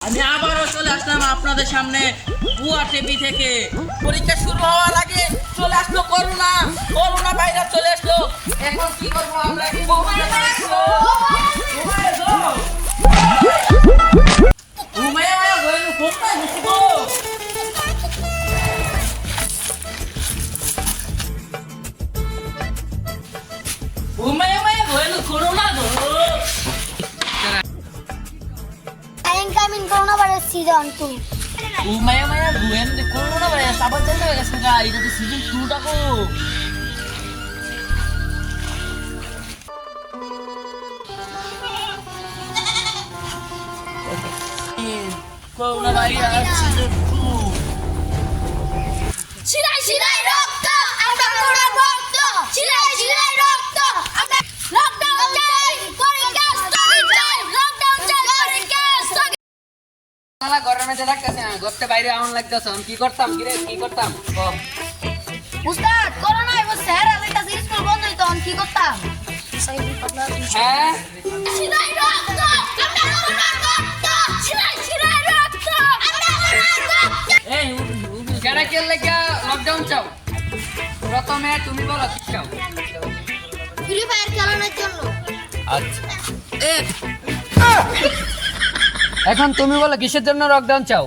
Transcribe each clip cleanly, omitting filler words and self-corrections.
আমি আবারও চলে আসলাম আপনাদের সামনে বুয়া টিভি থেকে। পরীক্ষা শুরু হওয়ার আগে চলে আসলো করোনা ভাইরাস চলে আসলো। এখন কি করবো আমরা? কি ঘুমায় corona incoming coronavirus season 2. Umaya buhen de corona virus sabar chale gেছে গা, এটা তো সিজন 2 টা কো। Corona virus season 2। শিরায় রক্ত আমরা করোনা রক্ত শিরায় রক্ত আমরা লকডাউন চাই পরীক্ষা স্থগিত চাই লকডাউন চাই পরীক্ষা স্থগিত। শালা গরমে যে লাগতেছে না, ঘরতে বাইরে আউন লাগতেছে। আমি কি করতাম কি করতাম কম। উস্তাদ করোনা এবার স্যার আলাদা স্কুল বন্ধ হইতো আমি কি করতাম? হ্যাঁ শিরায় রক্ত আমরা করোনা রক্ত শিরায় রক্ত আমরা করোনা রক্ত। এই কেডা কে লাগা লকডাউন চাও? প্রথমে তুমি বলো কি চাও? ফ্রি ফায়ার খেলানোর জন্য। আচ্ছা এখন তুমি বলো কিসের জন্য লকডাউন চাও?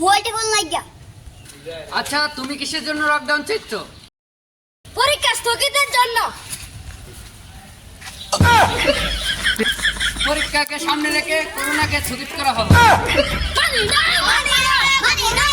ওইটা কোন লাগিয়া আচ্ছা তুমি কিসের জন্য লকডাউন চাইছো? পরীক্ষা স্থগিতের জন্য। পরীক্ষাকে সামনে রেখে করোনাকে স্থগিত করা হলো। মানি না